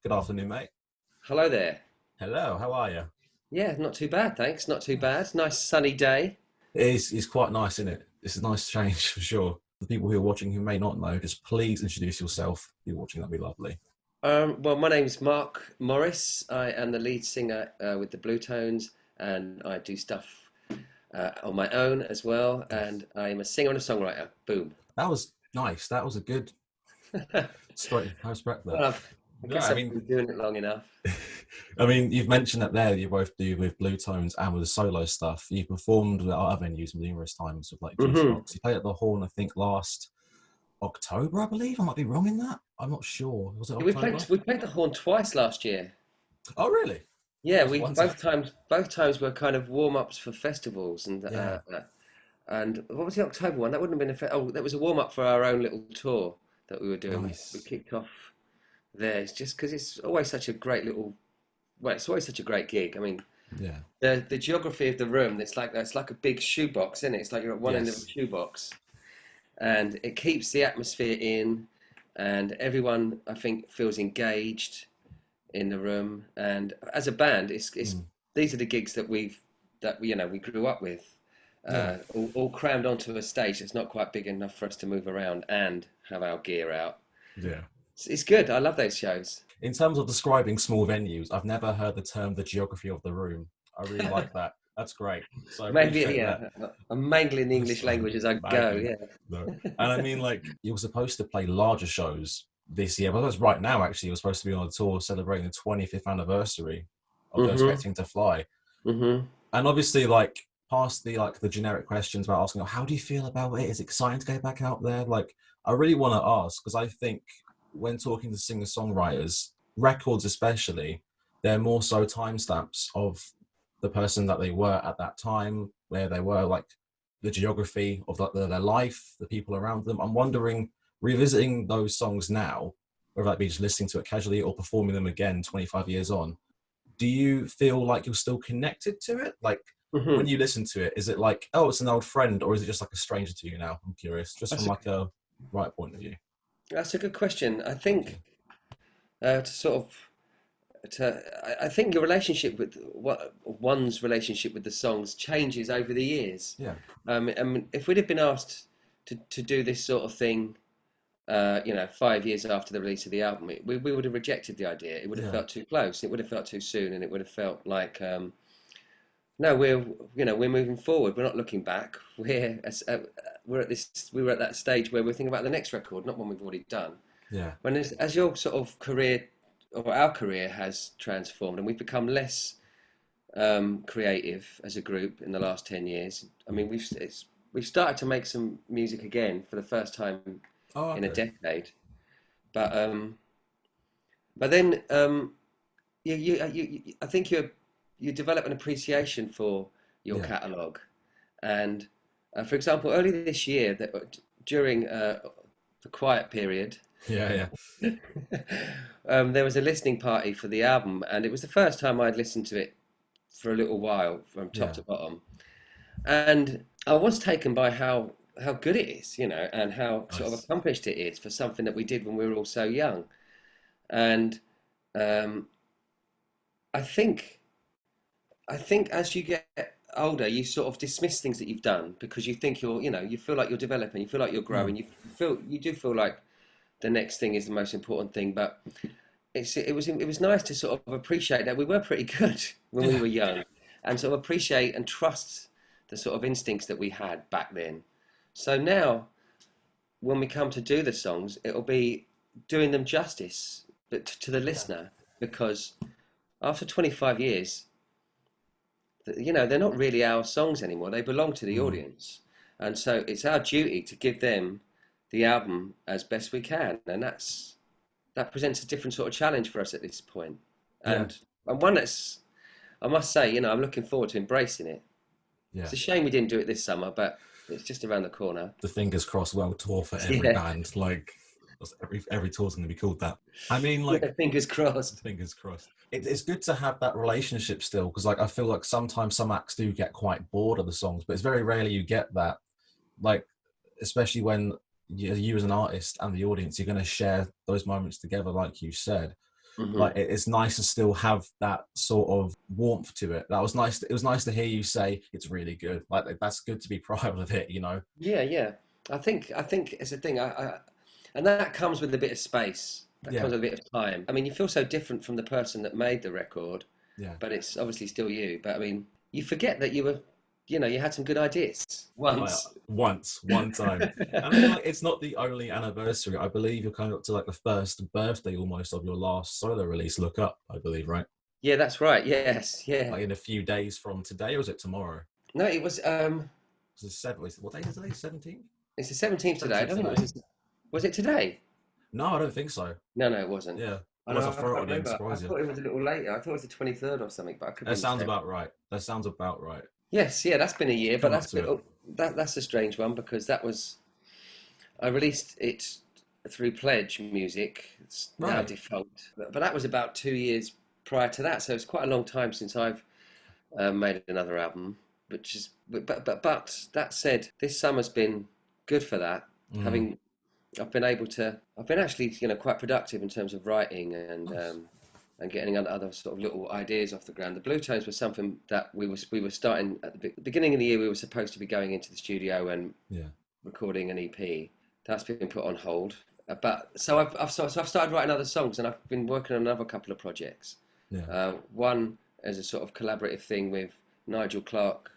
Good afternoon, mate. Hello there. Hello, how are you? Yeah, not too bad, thanks. Not too bad. Nice sunny day. It's quite nice, isn't it? It's a nice change for sure. The people who are watching who may not know, just please introduce yourself. If you're watching, that'd be lovely. Well, my name's Mark Morris. I am the lead singer with the Bluetones, and I do stuff on my own as well. And I am a singer and a songwriter. Boom. That was nice. That was a good straight. I respect that. Well, I No, guess I I've mean, been doing it long enough. I mean, you've mentioned that there. You both do with Blue Tones and with the solo stuff. You performed at other venues numerous times with like hmm Juicebox. You played at the Horn, I think, last October. I believe I might be wrong in that. I'm not sure. Was it We played October? we played the Horn twice last year. Oh, really? Yeah, Just we one time. both times were kind of warm ups for festivals, Yeah. and what was the October one? That wouldn't have been oh, that was a warm up for our own little tour that we were doing. We Nice. kicked off there. It's just because it's always such a great little, well, it's always such a great gig. I mean, Yeah. the geography of the room, it's like a big shoebox, isn't it? It's like you're at one end of a Yes. shoebox, and it keeps the atmosphere in, and everyone I think feels engaged in the room. And as a band, it's Mm. these are the gigs that we grew up with. Yeah. All crammed onto a stage that's not quite big enough for us to move around and have our gear out. Yeah. It's good. I love those shows. In terms of describing small venues, I've never heard the term the geography of the room. I really like that. That's great. So I Maybe, appreciate that. yeah. I'm mangling the English So, language as I go. Bagley. Yeah. No. And I mean, like, you were supposed to play larger shows this year, but that's right now, actually. You were supposed to be on a tour celebrating the 25th anniversary of Those hmm Expecting to Fly. hmm And obviously, like, past the generic questions about asking, oh, how do you feel about it? Is it exciting to go back out there? Like, I really want to ask, because I think when talking to singer-songwriters, records especially, they're more so timestamps of the person that they were at that time, where they were, like the geography of their life, the people around them. I'm wondering, revisiting those songs now, whether that be just listening to it casually or performing them again 25 years on, do you feel like you're still connected to it? Like when hmm you listen to it, is it like, oh, it's an old friend, or is it just like a stranger to you now? I'm curious, just from That's a like a right point of view. that's a good question. I Thank you. think to sort of I think your relationship with what one's relationship with the songs changes over the years. Yeah. I mean, if we'd have been asked to do this sort of thing 5 years after the release of the album, we would have rejected the idea. It would have Yeah. felt too close. It would have felt too soon, and it would have felt like, no, we're moving forward. We're not looking back. We were at that stage where we're thinking about the next record, not one we've already done. Yeah. When as your sort of career or our career has transformed, and we've become less creative as a group in the last 10 years. I mean, we've started to make some music again for the first time Oh, in a okay. decade. But then I think you develop an appreciation for your Yeah. catalogue, and for example, early this year, during the quiet period, Yeah. Yeah. there was a listening party for the album, and it was the first time I'd listened to it for a little while from top Yeah. to bottom, and I was taken by how good it is, and how sort of Nice. accomplished it is for something that we did when we were all so young. And um, I think I think as you get older, you sort of dismiss things that you've done because you think you feel like you're developing, you feel like you're Mm. growing, you do feel like the next thing is the most important thing. But it was nice to sort of appreciate that we were pretty good when we Yeah. were young, and sort of appreciate and trust the sort of instincts that we had back then. So now, when we come to do the songs, it'll be doing them justice, but to the Yeah. listener, because after 25 years, they're not really our songs anymore. They belong to the Mm. audience, and so it's our duty to give them the album as best we can, and that presents a different sort of challenge for us at this point, Yeah. and one that's, I must say, I'm looking forward to embracing it. Yeah. It's a shame we didn't do it this summer, but it's just around the corner. The fingers crossed world tour for every Yeah, band. Like every tour's going to be called that. I mean, like yeah, fingers crossed. fingers crossed. It's good to have that relationship still, because like I feel like sometimes some acts do get quite bored of the songs, but it's very rarely you get that. Like especially when you as an artist and the audience, you're going to share those moments together, like you said. Hmm. like it's nice to still have that sort of warmth to it. That was nice. It was nice to hear you say it's really good. Like that's good to be proud of it, you know. Yeah, yeah. I think it's a thing. And that comes with a bit of space. That Yeah, comes with a bit of time. I mean, you feel so different from the person that made the record, yeah. but it's obviously still you. But I mean, you forget that you had some good ideas once. One time. And I mean, like, it's not the only anniversary. I believe you're coming up to like the first birthday almost of your last solo release, Look Up, I believe, right? Yeah, that's right. Yes, yeah. Like in a few days from today, or was it tomorrow? No, it was It seven. What day is today? 17th? it's the 17th today. I 17th don't think it today. was it today? No, I don't think so. No, no, it wasn't. Yeah. I Unless know, I I throw it can't on you and remember. I surprise you. thought it was a little later. I thought it was the 23rd or something, but I could be That sounds mistaken. about right. That sounds about right. Yes, yeah, that's been a year, but Coming up to it. that's a strange one because that was I released it through Pledge Music. It's now Right. defunct, but that was about 2 years prior to that, so it's quite a long time since I've made another album. Which is, but that said, this summer's been good for that. Mm, Having I've been actually quite productive in terms of writing nice. and getting other sort of little ideas off the ground. The Bluetones was something that we were starting at the beginning of the year. We were supposed to be going into the studio and Yeah. recording an EP. That's been put on hold. But so I've started writing other songs, and I've been working on another couple of projects. Yeah. One as a sort of collaborative thing with Nigel Clark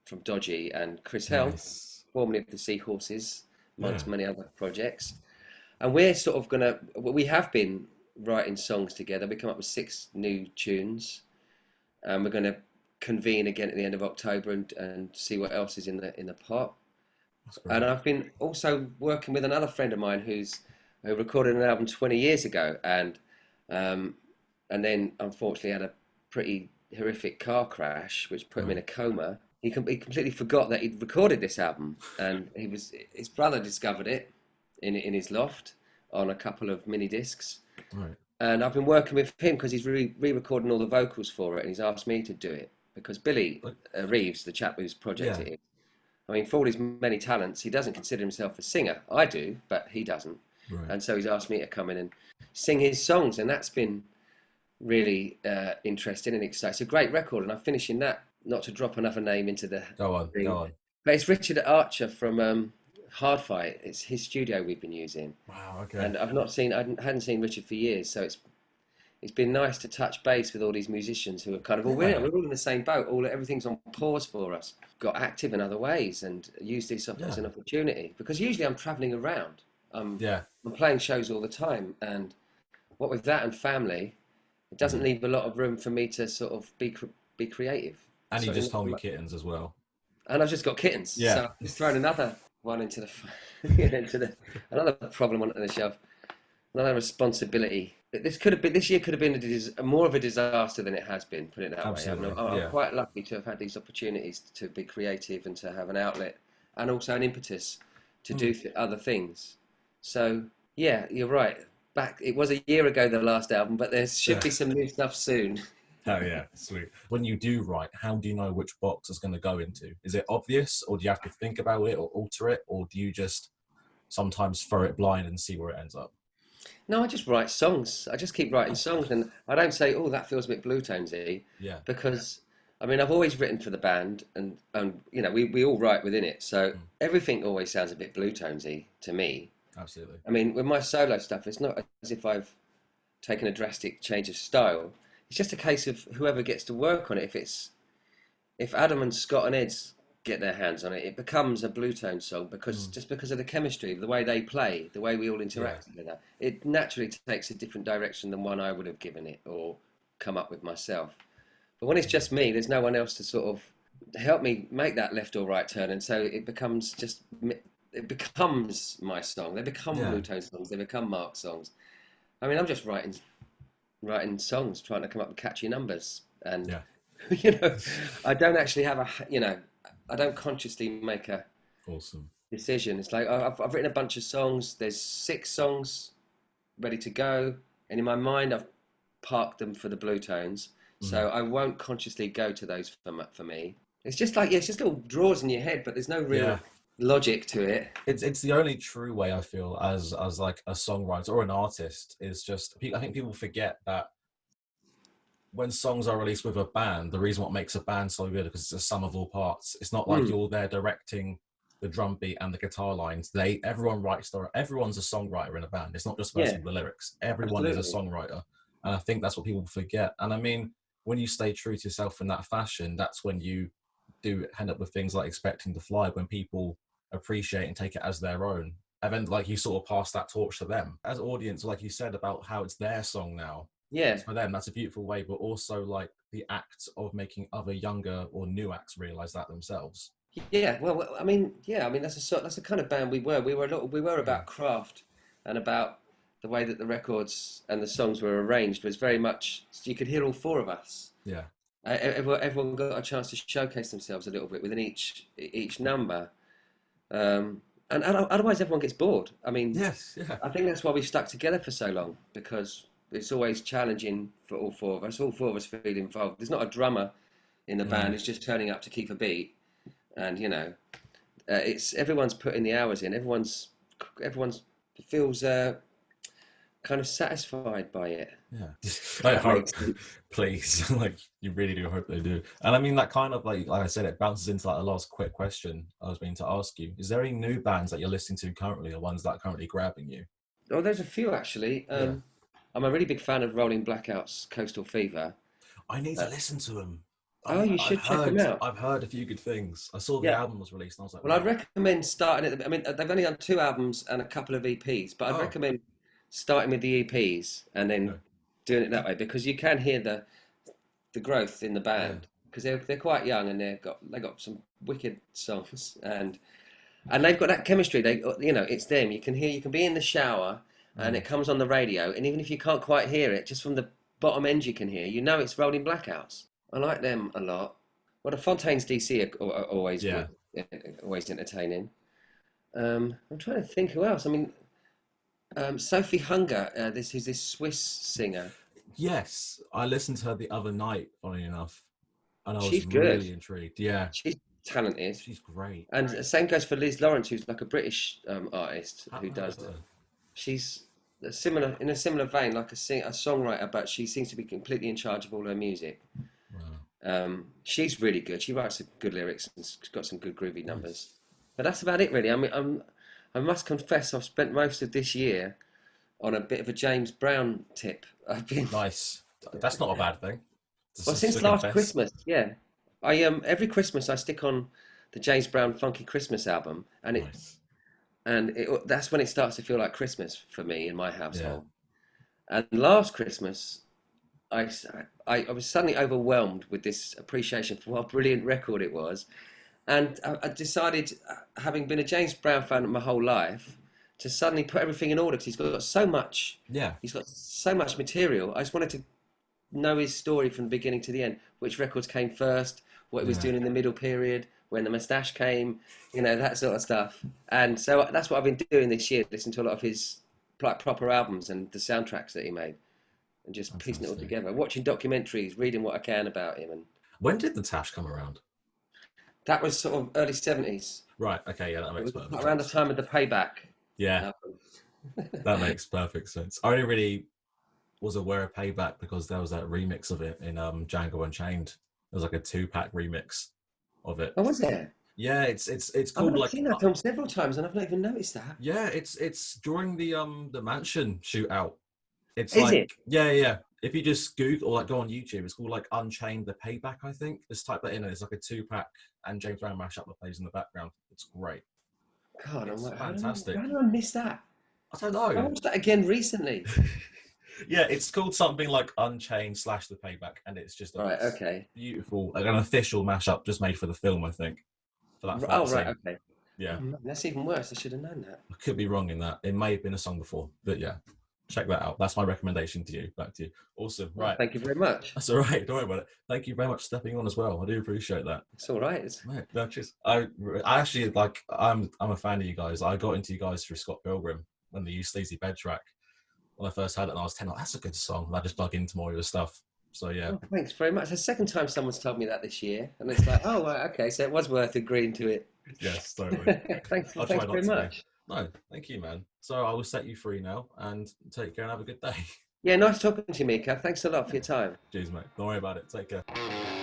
from Dodgy and Chris Hell, Nice. formerly of the Seahorses, Yeah. amongst many other projects. And we're sort of we have been writing songs together. We come up with 6 new tunes, and we're gonna convene again at the end of October and see what else is in the pot. That's And great. I've been also working with another friend of mine who recorded an album 20 years ago, um, and then unfortunately had a pretty horrific car crash, which put him in Right. a coma. He completely forgot that he'd recorded this album, and his brother discovered it in his loft on a couple of mini discs. Right. And I've been working with him because he's re-recording all the vocals for it, and he's asked me to do it because Billy Like, Reeves, the chap whose project yeah. it is, I mean, for all his many talents, he doesn't consider himself a singer. I do, but he doesn't. Right. And so he's asked me to come in and sing his songs, and that's been really interesting and exciting. It's a great record, and I'm finishing that. Not to drop another name into the Go on. Go thing, on. but it's Richard Archer from Hard Fight. It's his studio we've been using, Wow. Okay. and I hadn't seen Richard for years, so it's been nice to touch base with all these musicians who are kind of Yeah. we're all in the same boat. All everything's on pause for us. Got active in other ways and use this as Yeah. an opportunity because usually I'm traveling around. Yeah. I'm playing shows all the time, and what with that and family, it doesn't Mm. leave a lot of room for me to sort of be creative. And you So, just told me kittens as well. and I've just got kittens, Yeah. so I've just thrown another one into the into the another problem onto the shelf. Another responsibility. This year could have been more of a disaster than it has been. Put it that way. Absolutely. I'm Yeah. quite lucky to have had these opportunities to be creative and to have an outlet and also an impetus to Mm. do other things. So yeah, you're right. It was a year ago the last album, but there should Yeah. be some new stuff soon. Oh yeah. Sweet. When you do write, how do you know which box it's going to go into? Is it obvious, or do you have to think about it or alter it, or do you just sometimes throw it blind and see where it ends up? No, I just write songs. I just keep writing Nice. songs, and I don't say, "Oh, that feels a bit Bluetonesy," Yeah. because I mean, I've always written for the band, and we all write within it, so Mm. everything always sounds a bit Bluetonesy to me. Absolutely. I mean, with my solo stuff, it's not as if I've taken a drastic change of style. It's just a case of whoever gets to work on it. If Adam and Scott and Ed's get their hands on it, it becomes a Bluetone song Mm. because of the chemistry, the way they play, the way we all Yeah. interact together. It naturally takes a different direction than one I would have given it or come up with myself. But when it's Yeah. just me, there's no one else to sort of help me make that left or right turn, and so it becomes my song. They become Yeah. Bluetone songs. They become Mark songs. I mean, I'm just writing songs, trying to come up with catchy numbers, and Yeah. you know, I don't actually have I don't consciously make a Awesome. decision. It's like I've written a bunch of songs. There's 6 songs ready to go, and in my mind, I've parked them for the Bluetones. Mm. So I won't consciously go to those for me. It's just like it's just little drawers in your head, but there's no real Yeah. logic to it. It's the only true way I feel as like a songwriter or an artist is just I think people forget that when songs are released with a band, the reason what makes a band so good is because it's a sum of all parts. It's not like you're there directing the drum beat and the guitar lines. Everyone's a songwriter in a band. It's not just the person with the lyrics. Everyone is a Absolutely. songwriter. And I think that's what people forget. And I mean, when you stay true to yourself in that fashion, that's when you do end up with things like Expecting to Fly, when people appreciate and take it as their own. And then like you sort of pass that torch to them. As audience, like you said about how it's their song now, Yeah. it's for them. That's a beautiful way, but also like the act of making other younger or new acts realize that themselves. Yeah, well, I mean, yeah, I mean that's the kind of band we were. We were Mm. about craft and about the way that the records and the songs were arranged was very much you could hear all four of us. Yeah. Everyone got a chance to showcase themselves a little bit within each number, and otherwise everyone gets bored. I mean, Yes. Yeah. I think that's why we've stuck together for so long because it's always challenging for all four of us. All four of us feel involved. There's not a drummer in the band; Mm. it's just turning up to keep a beat, and it's everyone's putting the hours in. Everyone's feels kind of satisfied by it. Yeah. If I that hope, makes sense. please. Like you really do hope they do. And I mean that kind of like I said, it bounces into like the last quick question I was going to ask you. Is there any new bands that you're listening to currently or ones that are currently grabbing you? Oh, there's a few actually. Yeah. I'm a really big fan of Rolling Blackout's Coastal Fever. I need to Uh, listen to them. oh, you should check them out. I've heard a few good things. I saw the Yeah. album was released and I was like, Well, I'd wow. recommend starting at I mean, they've only done two albums and a couple of EPs, but I'd Oh, recommend starting with the EPs and then okay. doing it that way because you can hear the growth in the Yeah. band because they're quite young and they got some wicked songs and they've got that chemistry. It's them. You can be in the shower and Mm. it comes on the radio, and even if you can't quite hear it, just from the bottom end you can hear. It's Rolling Blackouts. I like them a lot. Well, the Fontaines DC are always Yeah. good, always entertaining. I'm trying to think who else. I mean, Sophie Hunger. This Swiss singer. Yes. I listened to her the other night, funny enough, and I was She's good. really intrigued. Yeah. She's talented. She's great. And the same goes for Liz Lawrence, who's like a British artist I who haven't heard of does. her. She's in a similar vein, like a songwriter, but she seems to be completely in charge of all her music. Wow. She's really good. She writes some good lyrics and she's got some good groovy numbers. Nice. But that's about it, really. I mean, I must confess, I've spent most of this year on a bit of a James Brown tip. I've been Nice. That's not a bad thing. well Just since to last confess. Christmas. Yeah, I every Christmas I stick on the James Brown Funky Christmas album, Nice. that's when it starts to feel like Christmas for me in my Yeah. household. And last Christmas, I, I was suddenly overwhelmed with this appreciation for what a brilliant record it was. And I decided, having been a James Brown fan my whole life, to suddenly put everything in order because Yeah. he's got so much material. I just wanted to know his story from the beginning to the end, which records came first, what he was Yeah. doing in the middle period, when the moustache came, that sort of stuff. And so that's what I've been doing this year, listening to a lot of his like proper albums and the soundtracks that he made, and just piecing it all Fantastic. together, watching documentaries, reading what I can about him, and When did the Tash come around? that was sort of early 70s. Right. Okay. Yeah, that It makes was perfect around the sense. time of the Payback Yeah, album. that makes perfect sense. I only really was aware of Payback because there was that remix of it in Django Unchained. There was like a 2-pack remix of it. Oh, was there? Yeah, it's called I've like seen that film several times and I've not even noticed that. yeah, it's during the mansion shootout. It's Is like it? yeah. If you just Google or like go on YouTube, it's called like Unchained the Payback, I think. Just type that in and it's like a 2-pack and James Brown mashup that plays in the background. It's great. God, I'm It's like, fantastic. how did I miss that? I don't I know. watched that again recently. Yeah, it's called something like Unchained slash the Payback, and it's just a Right, okay. beautiful, like an official mashup just made for the film, I think, for that fight Oh, right, scene. okay. Yeah, Oh, man, that's even worse. I should have known that. I could be wrong in that. It may have been a song before, but yeah, check that out. That's my recommendation to you. Back to you. Awesome. Well, Right. thank you very much. That's all right. Don't worry about it. Thank you very much for stepping on as well. I do appreciate that. It's all right. Right. No, cheers. I actually like. I'm a fan of you guys. I got into you guys through Scott Pilgrim when they used Sleazy Bed Track. When I first had it, and I was 10. Like, that's a good song. And I just dug into more of the stuff. So yeah. Oh, thanks very much. The second time someone's told me that this year, and it's like, oh, right, okay, so it was worth agreeing to it. Yes, totally. Thanks, I'll try thanks not very to be. much. No, thank you, man. So I will set you free now and take care and have a good day. Yeah, nice talking to you, Mika. Thanks a lot for Yeah. your time. Cheers, mate. Don't worry about it. Take care.